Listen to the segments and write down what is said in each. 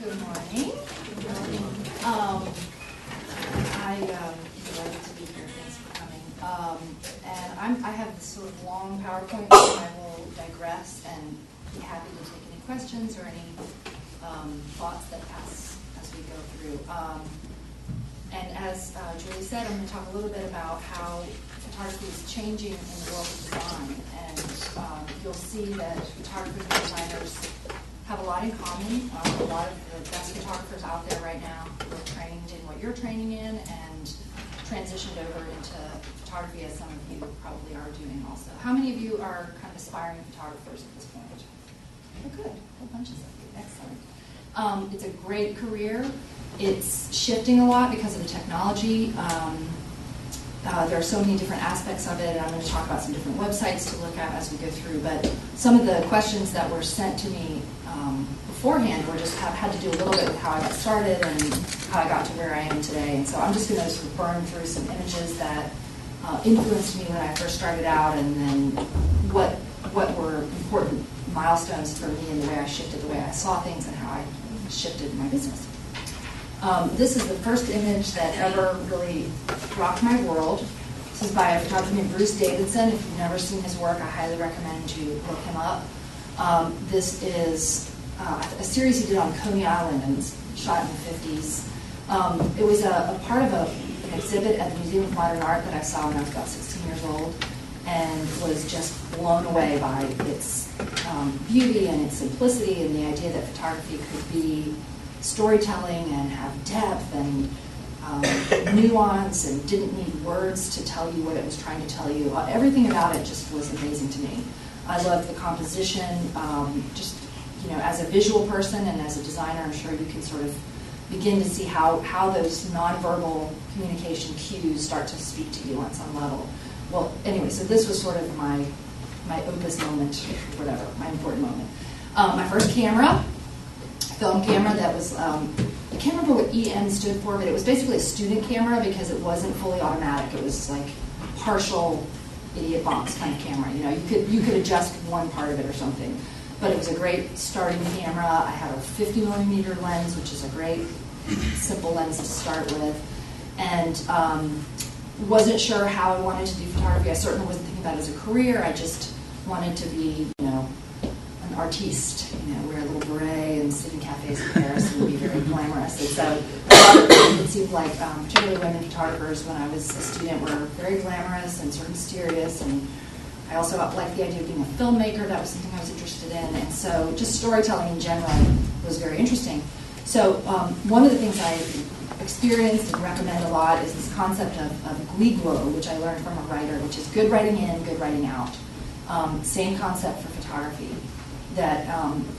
Good morning. I'm delighted to be here. Thanks for coming. And I have this sort of long PowerPoint, so I will digress and be happy to take any questions or any thoughts that pass as we go through. And as Julie said, I'm going to talk a little bit about how photography is changing in the world of design. And you'll see that photographers and designers have a lot in common. A lot of the best photographers out there right now were trained in what you're training in and transitioned over into photography, as some of you probably are doing also. How many of you are kind of aspiring photographers at this point? Oh, good. A whole bunch of you. Excellent. It's a great career. It's shifting a lot because of the technology. There are so many different aspects of it, and I'm going to talk about some different websites to look at as we go through. But some of the questions that were sent to me beforehand were just had to do a little bit with how I got started and how I got to where I am today. And so I'm just going to sort of burn through some images that influenced me when I first started out, and then what were important milestones for me in the way I shifted, the way I saw things, and how I shifted my business. This is the first image that ever really rocked my world. This is by a photographer named Bruce Davidson. If you've never seen his work, I highly recommend you look him up. This is a series he did on Coney Island, and it's shot in the 50s. It was a part of an exhibit at the Museum of Modern Art that I saw when I was about 16 years old, and was just blown away by its beauty and its simplicity, and the idea that photography could be storytelling and have depth and nuance and didn't need words to tell you what it was trying to tell you. Everything about it just was amazing to me. I loved the composition. Just, you know, as a visual person and as a designer, I'm sure you can sort of begin to see how those nonverbal communication cues start to speak to you on some level. Well, anyway, so this was sort of my opus moment, whatever, my important moment. My first camera, film camera that was, I can't remember what EM stood for, but it was basically a student camera because it wasn't fully automatic. It was like partial idiot box kind of camera. You know, you could adjust one part of it or something. But it was a great starting camera. I had a 50mm lens, which is a great simple lens to start with. And wasn't sure how I wanted to do photography. I certainly wasn't thinking about it as a career. I just wanted to be, you know, an artiste, you know, wear a little beret and sit in cafes in Paris and be very glamorous. And so it seemed like, particularly women photographers when I was a student, were very glamorous and sort of mysterious. And I also liked the idea of being a filmmaker. That was something I was interested in. And so just storytelling in general was very interesting. So one of the things I experienced and recommend a lot is this concept of guiglo, which I learned from a writer, which is good writing in, good writing out. Same concept for photography. That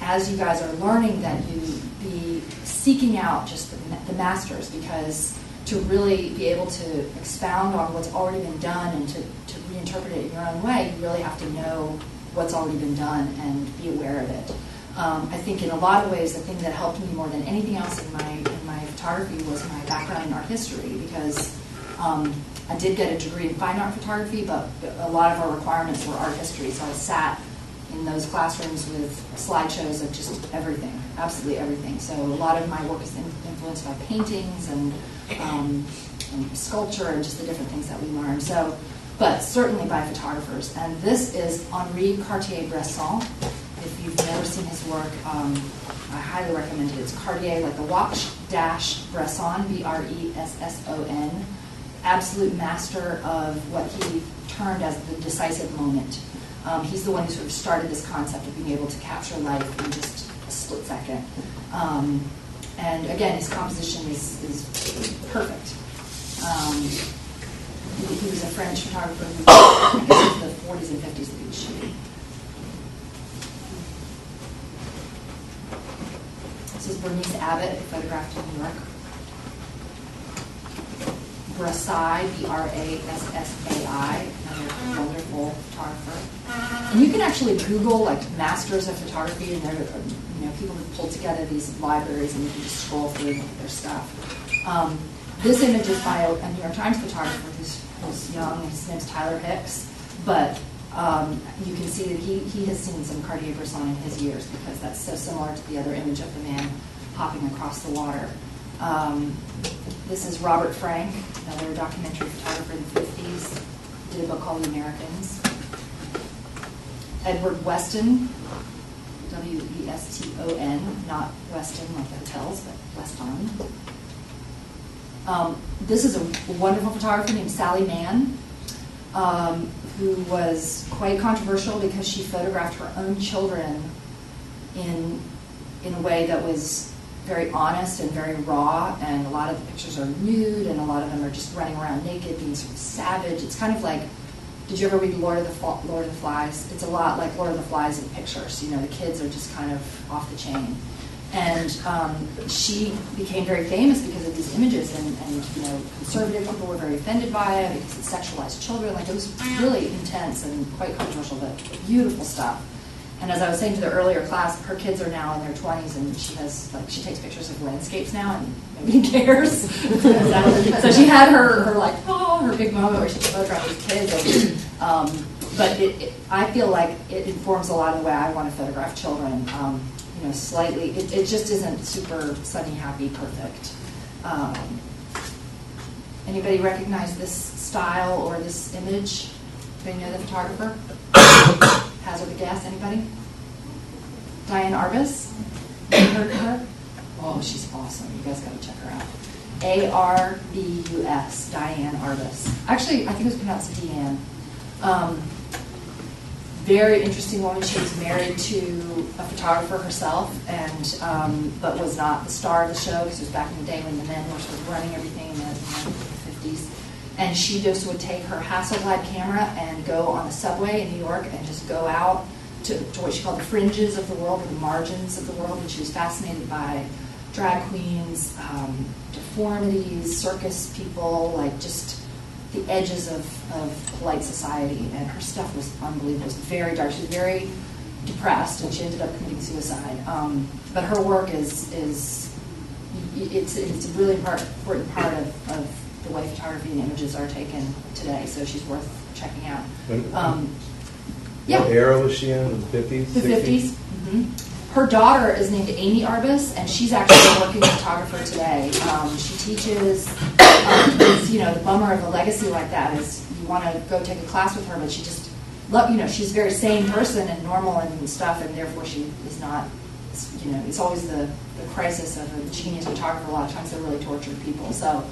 as you guys are learning, that you be seeking out just the masters, because to really be able to expound on what's already been done and to reinterpret it in your own way, you really have to know what's already been done and be aware of it. I think in a lot of ways, the thing that helped me more than anything else in my photography was my background in art history, because I did get a degree in fine art photography, but a lot of our requirements were art history, so I sat in those classrooms with slideshows of just everything, absolutely everything. So a lot of my work is influenced by paintings and sculpture and just the different things that we learn. So, but certainly by photographers. And this is Henri Cartier-Bresson. If you've never seen his work, I highly recommend it. It's Cartier, like the watch, dash Bresson, B-R-E-S-S-O-N. Absolute master of what he termed as the decisive moment. He's the one who sort of started this concept of being able to capture life in just a split second. And again, his composition is perfect. He was a French photographer who, I guess it was the 40s and 50s that he was shooting. This is Bernice Abbott, photographed in New York. Brassai, B-R-A-S-S-A-I, another wonderful photographer. And you can actually Google like masters of photography, and there are, you know, people who pull together these libraries, and you can just scroll through their stuff. This image is by a New York Times photographer who's young, and his name's Tyler Hicks. But you can see that he has seen some Cartier-Bresson in his years, because that's so similar to the other image of the man hopping across the water. This is Robert Frank, another documentary photographer in the 50s, did a book called The Americans. Edward Weston, W-E-S-T-O-N, not Weston like the hotels, but Weston. This is a wonderful photographer named Sally Mann, who was quite controversial because she photographed her own children in a way that was very honest and very raw, and a lot of the pictures are nude, and a lot of them are just running around naked, being sort of savage. It's kind of like, did you ever read Lord of the Flies? It's a lot like Lord of the Flies in pictures. You know, the kids are just kind of off the chain. And she became very famous because of these images, and you know, conservative people were very offended by it because it sexualized children. Like, it was really intense and quite controversial, but beautiful stuff. And as I was saying to the earlier class, her kids are now in their 20s, and she takes pictures of landscapes now, and nobody cares. So she had her big moment where she photographed these kids. But I feel like it informs a lot of the way I want to photograph children. You know, slightly, it just isn't super sunny, happy, perfect. Anybody recognize this style or this image? Anybody know the photographer? Hazard a guess, anybody? Diane Arbus? You heard of her? Oh, she's awesome. You guys got to check her out. A-R-B-U-S, Diane Arbus. Actually, I think it was pronounced Deanne. Very interesting woman. She was married to a photographer herself, and but was not the star of the show because it was back in the day when the men were sort of running everything in the 50s. And she just would take her Hasselblad camera and go on the subway in New York and just go out to what she called the fringes of the world, or the margins of the world. And she was fascinated by drag queens, deformities, circus people, like just the edges of polite society. And her stuff was unbelievable. It was very dark. She was very depressed, and she ended up committing suicide. But her work it's a really important part of the way photography and images are taken today, so she's worth checking out. What era was she in? The 50s? The 50s. Mm-hmm. Her daughter is named Amy Arbus, and she's actually a working photographer today. She teaches. The bummer of a legacy like that is you want to go take a class with her, but she just, she's a very sane person and normal and stuff, and therefore she is not. It's always the crisis of a genius photographer. A lot of times they're really tortured people. So.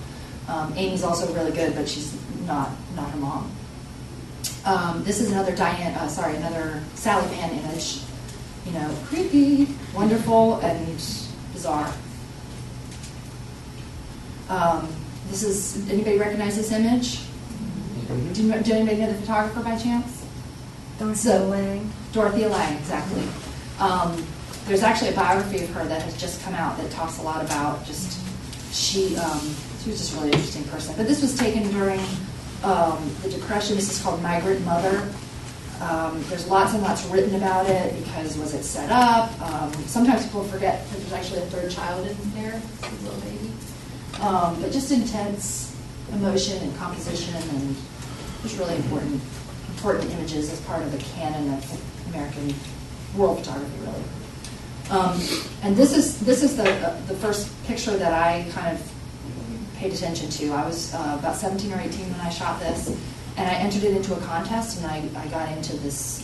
Amy's also really good, but she's not her mom. This is another another Sally Mann image. Creepy, wonderful, and bizarre. Anybody recognize this image? Mm-hmm. Did anybody know the photographer by chance? Dorothea Lange. Dorothea Lange, exactly. There's actually a biography of her that has just come out that talks a lot about she was just a really interesting person. But this was taken during the Depression. This is called Migrant Mother. There's lots and lots written about it because was it set up? Sometimes people forget that there's actually a third child in there, a little baby. But just intense emotion and composition, and just really important images as part of the canon of American world photography, really. And this is the first picture that I kind of paid attention to. I was about 17 or 18 when I shot this, and I entered it into a contest, and I got into this,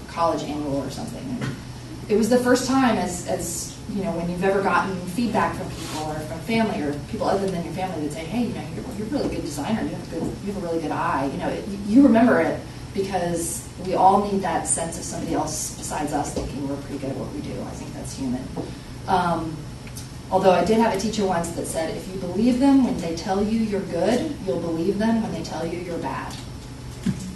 college annual or something. And it was the first time as when you've ever gotten feedback from people or from family or people other than your family that say, hey, you're a really good designer, you have a really good eye. You remember it because we all need that sense of somebody else besides us thinking we're pretty good at what we do. I think that's human. Although I did have a teacher once that said, if you believe them when they tell you you're good, you'll believe them when they tell you you're bad.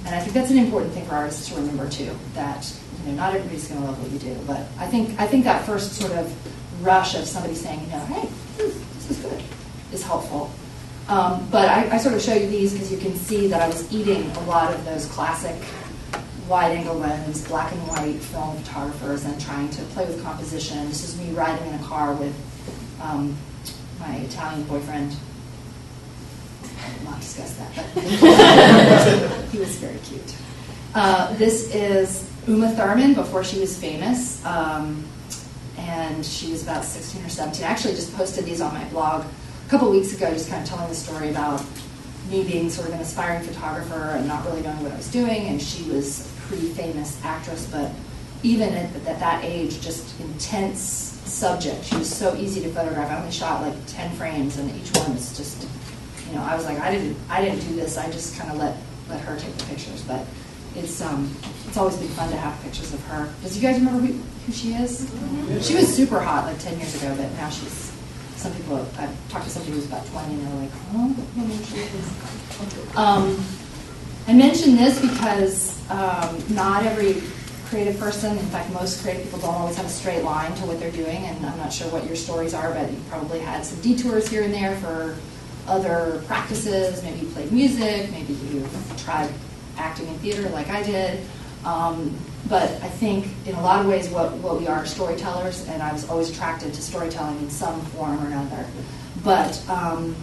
And I think that's an important thing for artists to remember too, that not everybody's going to love what you do. But I think that first sort of rush of somebody saying, hey, this is good, is helpful. But I sort of show you these because you can see that I was eating a lot of those classic wide-angle lens, black and white film photographers, and trying to play with composition. This is me riding in a car with my Italian boyfriend. I will not discuss that, but he was very cute. This is Uma Thurman before she was famous, and and she was about 16 or 17. I actually just posted these on my blog a couple weeks ago, just kind of telling the story about me being sort of an aspiring photographer and not really knowing what I was doing, and she was a pretty famous actress, but even at that age, just intense subject. She was so easy to photograph. I only shot like 10 frames, and each one was just, I was like, I didn't do this. I just kind of let her take the pictures. But it's always been fun to have pictures of her. Does you guys remember who she is? Mm-hmm. She was super hot like 10 years ago, but now she's. Some people, I've talked to somebody who's about 20, and they're like, oh, what is she? I mention this because not every creative person, in fact, most creative people don't always have a straight line to what they're doing, and I'm not sure what your stories are, but you probably had some detours here and there for other practices. Maybe you played music, maybe you tried acting in theater like I did. But I think in a lot of ways what we are storytellers, and I was always attracted to storytelling in some form or another. But, I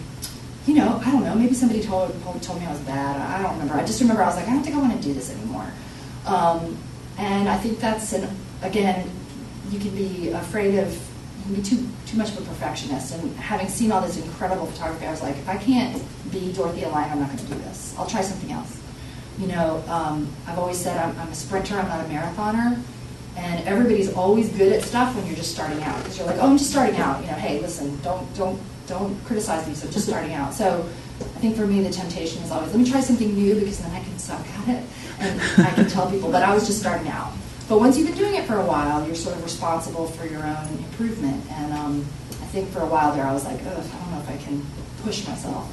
don't know, maybe somebody told me I was bad. I don't remember. I just remember I was like, I don't think I want to do this anymore. And I think that's, again, you can be afraid of, you can be too much of a perfectionist. And having seen all this incredible photography, I was like, if I can't be Dorothea Lange, I'm not going to do this. I'll try something else. I've always said I'm a sprinter, I'm not a marathoner, and everybody's always good at stuff when you're just starting out, because you're like, oh, I'm just starting out. Hey, listen, don't criticize me, so just starting out. So I think for me the temptation is always, let me try something new, because then I can suck at it, and I can tell people, but I was just starting out. But once you've been doing it for a while, you're sort of responsible for your own improvement, and I think for a while there I was like, ugh, I don't know if I can push myself.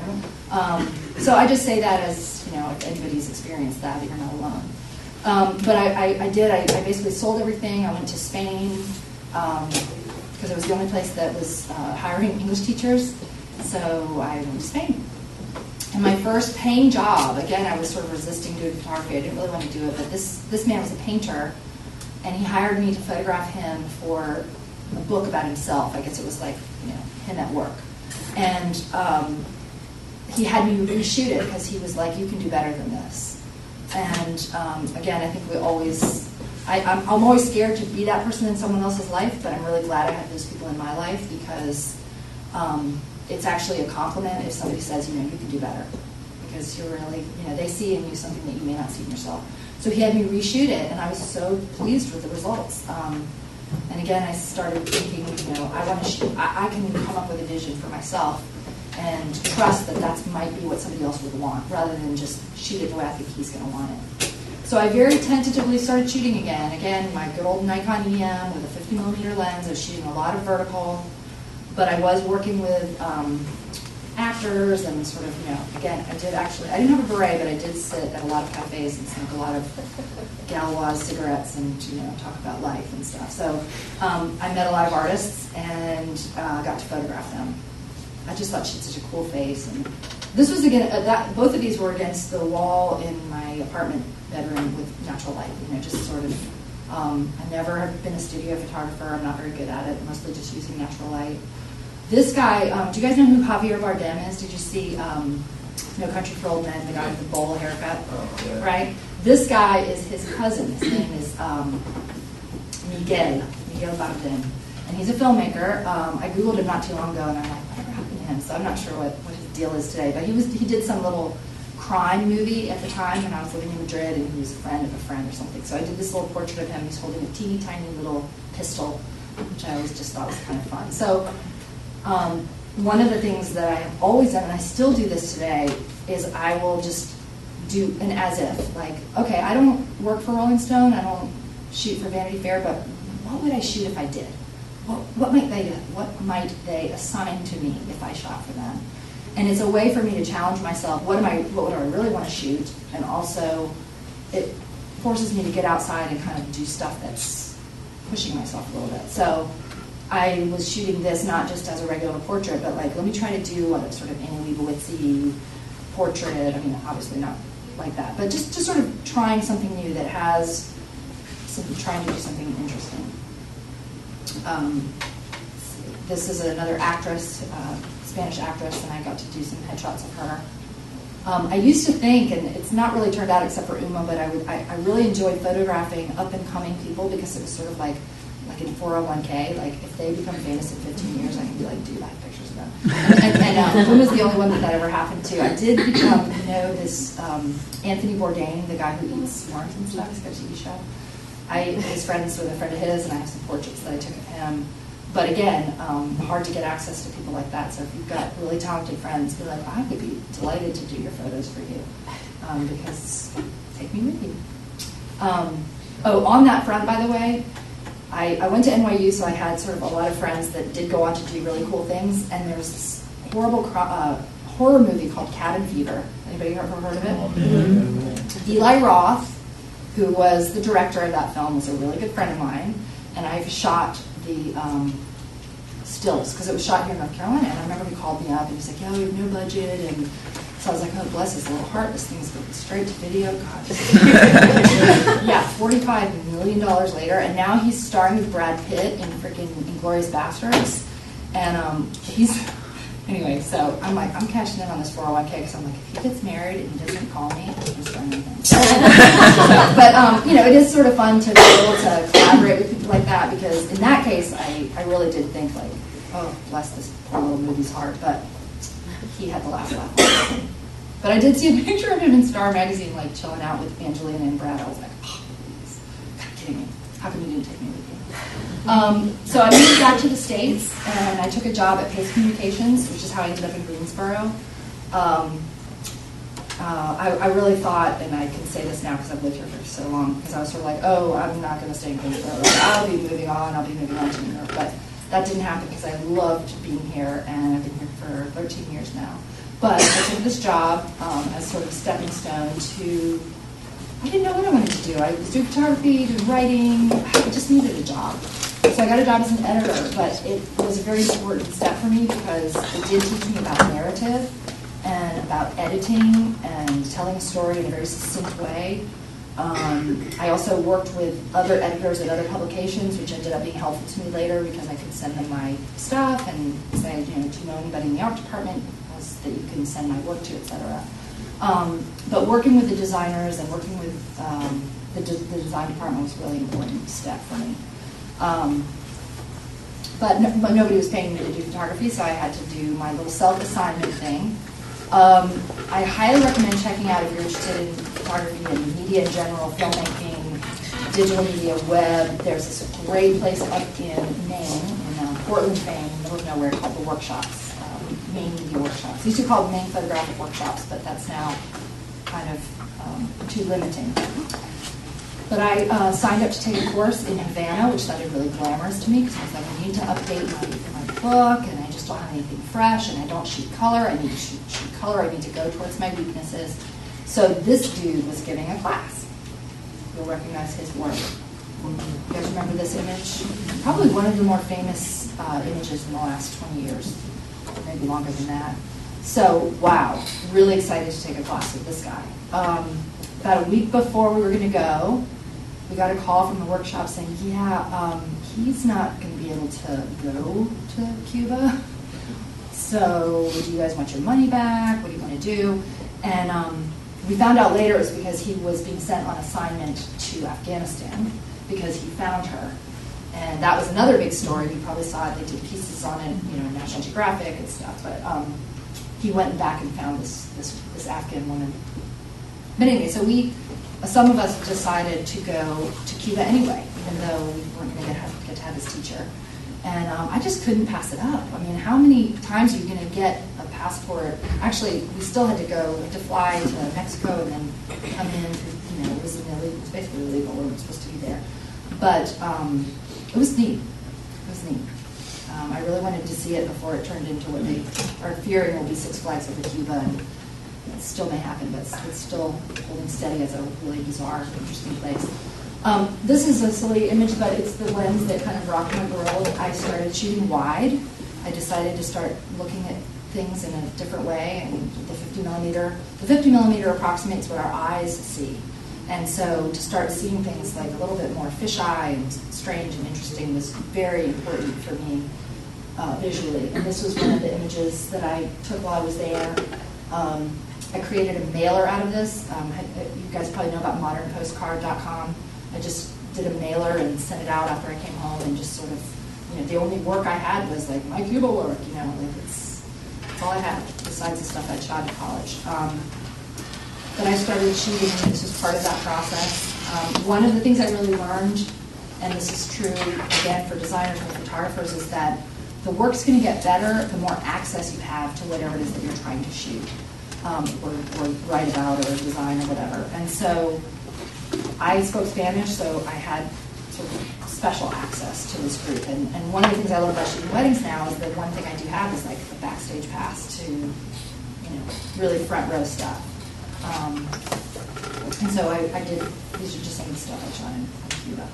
So I just say that as, if anybody's experienced that you're not alone. But I basically sold everything. I went to Spain because it was the only place that was hiring English teachers. So I went to Spain. And my first paying job, again, I was sort of resisting doing photography. I didn't really want to do it, but this man was a painter, and he hired me to photograph him for a book about himself. I guess it was like, him at work. And he had me reshoot it because he was like, you can do better than this. And again, I think I'm always scared to be that person in someone else's life, but I'm really glad I have those people in my life, because it's actually a compliment if somebody says, you can do better. Because you're really, they see in you something that you may not see in yourself. So he had me reshoot it, and I was so pleased with the results. And again, I started thinking, I can come up with a vision for myself and trust that might be what somebody else would want, rather than just shoot it the way I think he's going to want it. So I very tentatively started shooting again. Again, my good old Nikon EM with a 50mm lens. I was shooting a lot of vertical, but I was working with actors and sort of, again, I didn't have a beret, but I did sit at a lot of cafes and smoke a lot of Galois cigarettes and, talk about life and stuff. So I met a lot of artists and got to photograph them. I just thought she had such a cool face. And this was, again, both of these were against the wall in my apartment bedroom with natural light, just sort of, I've never have been a studio photographer. I'm not very good at it, mostly just using natural light. This guy, do you guys know who Javier Bardem is? Did you see No Country for Old Men, the guy with the bowl haircut? Oh, yeah. Right? This guy is his cousin. His name is Miguel Bardem. And he's a filmmaker. I Googled him not too long ago, and I'm like, whatever happened to him? So I'm not sure what his deal is today. But he did some little crime movie at the time when I was living in Madrid, and he was a friend of a friend or something. So I did this little portrait of him. He's holding a teeny tiny little pistol, which I always just thought was kind of fun. So one of the things that I have always done, and I still do this today, is I will just do an as if. Like, okay, I don't work for Rolling Stone, I don't shoot for Vanity Fair, but what would I shoot if I did? What might they assign to me if I shot for them? And it's a way for me to challenge myself. What would I really want to shoot? And also, it forces me to get outside and kind of do stuff that's pushing myself a little bit. So I was shooting this not just as a regular portrait, but like, let me try to do a sort of Annie Leibovitz-y portrait. I mean, obviously not like that, but just sort of trying something new that has trying to do something interesting. This is another actress, Spanish actress, and I got to do some headshots of her. I used to think, and it's not really turned out except for Uma, but I really enjoyed photographing up-and-coming people because it was sort of like, like in 401k, like if they become famous in 15 years, I can be like, dude, I have pictures of them. And Lynn was the only one that ever happened to. I did become, this Anthony Bourdain, the guy who eats worms and stuff, he's got a TV show. I was friends with a friend of his, and I have some portraits that I took of him. But again, hard to get access to people like that. So if you've got really talented friends, be like, I would be delighted to do your photos for you, because take me with you. On that front, by the way, I went to NYU, so I had sort of a lot of friends that did go on to do really cool things. And there's this horrible horror movie called Cabin Fever. Anybody ever heard of it? Mm-hmm. Eli Roth, who was the director of that film, was a really good friend of mine, and I've shot the stills, because it was shot here in North Carolina, and I remember he called me up, and he's like, yeah, we have no budget, and so I was like, oh, bless his little heart, this thing's going straight to video, God. Yeah, $45 million later, and now he's starring with Brad Pitt in freaking Inglourious Basterds, and anyway, so I'm like, I'm cashing in on this 401k, because I'm like, if he gets married and he doesn't call me, I'm just going anything. But, it is sort of fun to be able to collaborate with people like that, because in that case, I really did think like, oh, bless this poor little movie's heart, but he had the last laugh. But I did see a picture of him in Star Magazine, like chilling out with Angelina and Brad. I was like, oh, please, God, kidding me. How come you didn't take me with you? So I moved back to the States, and I took a job at Pace Communications, which is how I ended up in Greensboro. I really thought, and I can say this now because I've lived here for so long, because I was sort of like, oh, I'm not going to stay in Greensboro. I'll be moving on to New York. But that didn't happen because I loved being here, and I've been here for 13 years now. But I took this job as sort of a stepping stone to, I didn't know what I wanted to do. I was doing photography, doing writing. I just needed a job. So I got a job as an editor, but it was a very important step for me because it did teach me about narrative and about editing and telling a story in a very succinct way. I also worked with other editors at other publications, which ended up being helpful to me later because I could send them my stuff and say, do you know anybody in the art department that you can send my work to, etc. But working with the designers and working with the design department was a really important step for me. But nobody was paying me to do photography, so I had to do my little self-assignment thing. I highly recommend checking out if you're interested in photography and media in general, filmmaking, digital media, web. There's this great place up in Maine, in Portland, Maine, in the middle of nowhere, called the Workshops, Maine Media Workshops. These used to call them Maine Photographic Workshops, but that's now kind of too limiting. But I signed up to take a course in Havana, which sounded really glamorous to me, because I was like, I need to update my book, and I just don't have anything fresh, and I don't shoot color. I need to shoot color. I need to go towards my weaknesses. So this dude was giving a class. You'll recognize his work. You guys remember this image? Probably one of the more famous images in the last 20 years, maybe longer than that. So, wow, really excited to take a class with this guy. About a week before we were going to go, we got a call from the workshop saying, yeah, he's not going to be able to go to Cuba. So do you guys want your money back? What do you want to do? And we found out later it was because he was being sent on assignment to Afghanistan because he found her. And that was another big story. You probably saw it. They did pieces on it, National Geographic and stuff. But he went back and found this Afghan woman. But anyway, so some of us decided to go to Cuba anyway, even though we weren't going to get to have this teacher. And I just couldn't pass it up. I mean, how many times are you going to get a passport? Actually, we still had to fly to Mexico and then come in. It was basically illegal. We weren't supposed to be there. But it was neat. It was neat. I really wanted to see it before it turned into what they are fearing will be Six Flags Over Cuba. And it still may happen, but it's still holding steady as a really bizarre, interesting place. This is a silly image, but it's the lens that kind of rocked my world. I started shooting wide. I decided to start looking at things in a different way, and the 50 millimeter approximates what our eyes see. And so to start seeing things like a little bit more fisheye and strange and interesting was very important for me visually. And this was one of the images that I took while I was there. I created a mailer out of this. You guys probably know about modernpostcard.com. I just did a mailer and sent it out after I came home, and just sort of, the only work I had was like my Cuba work, like it's all I had besides the stuff I shot in college. But I started shooting, and this was part of that process. One of the things I really learned, and this is true again for designers and photographers, is that the work's going to get better the more access you have to whatever it is that you're trying to shoot, or write about, or design, or whatever. And so I spoke Spanish, so I had sort of special access to this group. And one of the things I love about shooting weddings now is that one thing I do have is like the backstage pass to, really front row stuff. And so I did, these are just some of the stuff I shot in Cuba.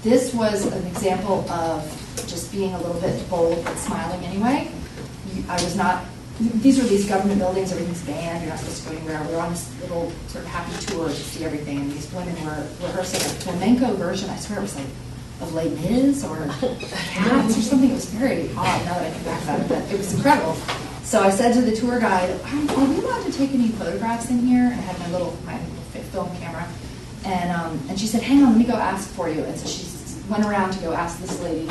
This was an example of just being a little bit bold but smiling anyway. I was not, these were these government buildings, everything's banned, you're not supposed to go anywhere. We were on this little sort of happy tour to see everything, and these women were rehearsing a flamenco version, I swear it was like, of Les Mis or Cats or something. It was very odd now that I think back about it, but it was incredible. So I said to the tour guide, are we allowed to take any photographs in here? And I had my little film camera. And she said, hang on, let me go ask for you. And so she went around to go ask this lady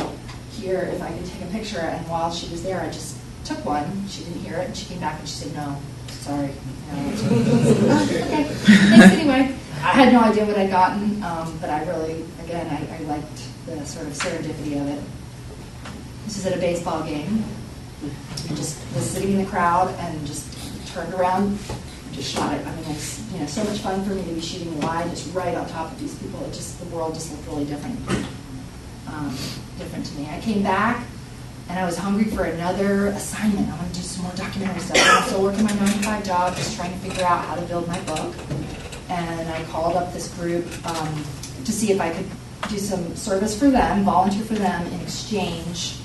here if I could take a picture. And while she was there, I just took one. She didn't hear it. And she came back and she said, no, sorry. No. Okay, thanks anyway. I had no idea what I'd gotten, but I really, again, I liked the sort of serendipity of it. This is at a baseball game. I just was sitting in the crowd and just turned around and just shot it. I mean, it's so much fun for me to be shooting wide, just right on top of these people. It just, the world just looked really different, different to me. I came back and I was hungry for another assignment. I want to do some more documentary stuff. I'm still working my 9-to-5 job, just trying to figure out how to build my book. And I called up this group to see if I could do some service for them, volunteer for them in exchange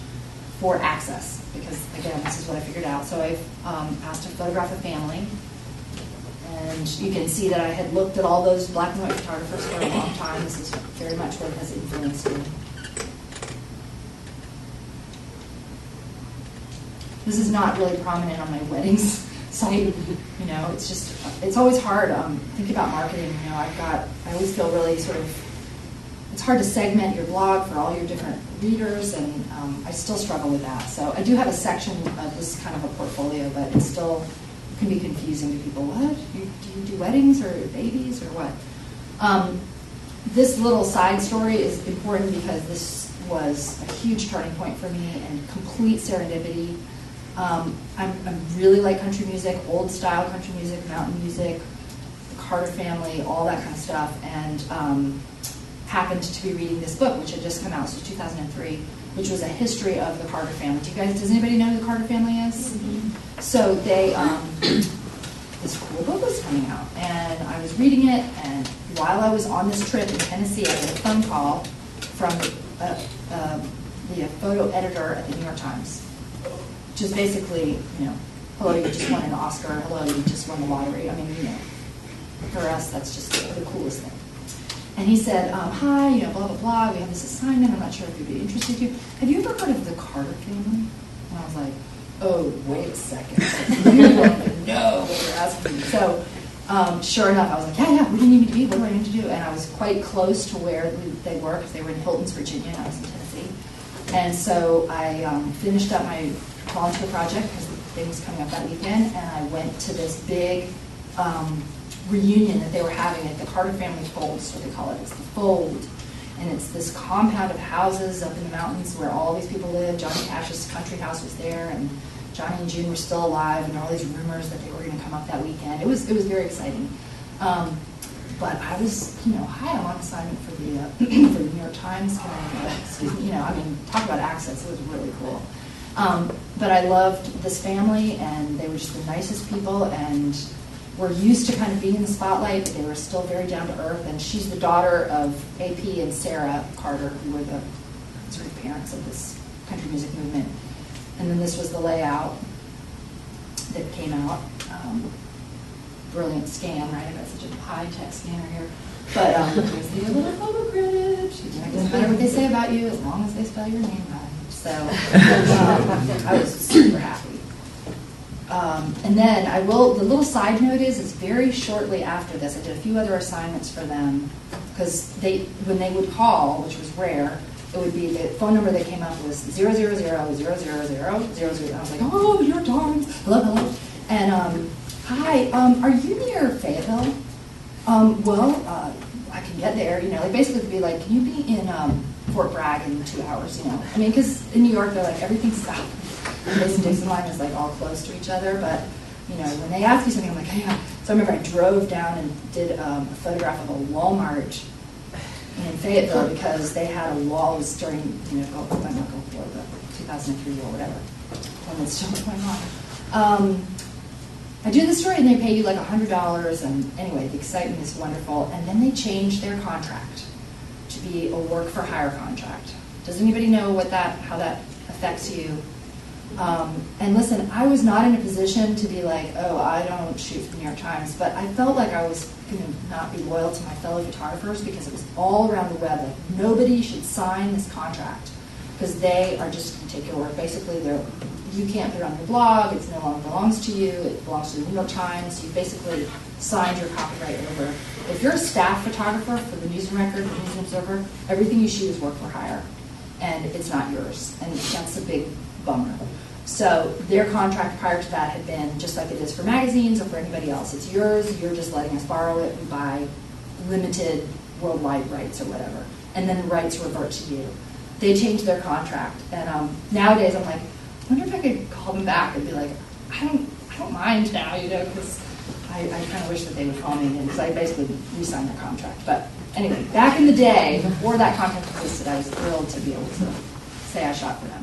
for access. Because, again, this is what I figured out. So I asked to photograph a family. And you can see that I had looked at all those black and white photographers for a long time. This is very much what has influenced me. This is not really prominent on my weddings site. It's just, it's always hard. Think about marketing. I always feel really sort of, it's hard to segment your blog for all your different readers, and I still struggle with that. So I do have a section of this kind of a portfolio, but it still can be confusing to people. What? Do you do weddings or babies or what? This little side story is important because this was a huge turning point for me and complete serendipity. I really like country music, old style country music, mountain music, the Carter family, all that kind of stuff, and happened to be reading this book, which had just come out, so 2003, which was a history of the Carter family. Does anybody know who the Carter family is? Mm-hmm. So they, this cool book was coming out, and I was reading it, and while I was on this trip in Tennessee, I got a phone call from the photo editor at the New York Times, which is basically, hello, you just won an Oscar, hello, you just won the lottery. I mean, for us, that's just the coolest thing. And he said, hi, blah, blah, blah, we have this assignment, I'm not sure if you'd be interested to. Have you ever heard of the Carter family? And I was like, oh, wait a second. You don't even know what you're asking me. So, sure enough, I was like, yeah, where do you need me to be? What do I need to do? And I was quite close to where they were, because they were in Hilton's, Virginia, and I was in Tennessee. And so I finished up my volunteer project, because the thing was coming up that weekend, and I went to this big reunion that they were having at the Carter Family Fold, is what they call it. It's the Fold. And it's this compound of houses up in the mountains where all these people live. Johnny Cash's country house was there, and Johnny and June were still alive, and there were all these rumors that they were going to come up that weekend. It was very exciting. But I was, hi, I'm on assignment for the for the New York Times. Excuse me, talk about access. It was really cool. But I loved this family, and they were just the nicest people, and were used to kind of being in the spotlight, but they were still very down to earth. And she's the daughter of AP and Sarah Carter, who were the sort of parents of this country music movement. And then this was the layout that came out. Brilliant scan, right? I've got such a high-tech scanner here. But here's the little photo credit. It doesn't matter what they say about you as long as they spell your name right. So I was super happy. And then the little side note is very shortly after this, I did a few other assignments for them, because when they would call, which was rare, it would be the phone number that came up was 000000000. I was like, oh, your time. Hello. And hi, are you near Fayetteville? Well, I can get there. Basically it'd be like, can you be in Fort Bragg in 2 hours? I mean, because in New York they're like everything's south. The Mason-Dixon line is like all close to each other, but when they ask you something, I'm like, hey. So I remember I drove down and did a photograph of a Walmart in Fayetteville because they had a wall. It was during, not Gulf War, but 2003 or whatever, when it's still going on. I do the story and they pay you like $100, and anyway, the excitement is wonderful. And then they changed their contract to be a work for hire contract. Does anybody know how that affects you? And listen, I was not in a position to be like, oh, I don't shoot for the New York Times, but I felt like I was going to not be loyal to my fellow photographers because it was all around the web. Like, nobody should sign this contract because they are just going to take your work. Basically, you can't put it on your blog. It no longer belongs to you. It belongs to the New York Times. You basically signed your copyright over. If you're a staff photographer for the News and Record, the News and Observer, everything you shoot is work for hire, and it's not yours. And that's a big bummer. So their contract prior to that had been just like it is for magazines or for anybody else. It's yours. You're just letting us borrow it and buy limited worldwide rights or whatever. And then the rights revert to you. They changed their contract. And nowadays I'm like, I wonder if I could call them back and be like, I don't mind now, because I kind of wish that they would call me, because I basically re-signed their contract. But anyway, back in the day, before that contract existed, I was thrilled to be able to say I shot for them.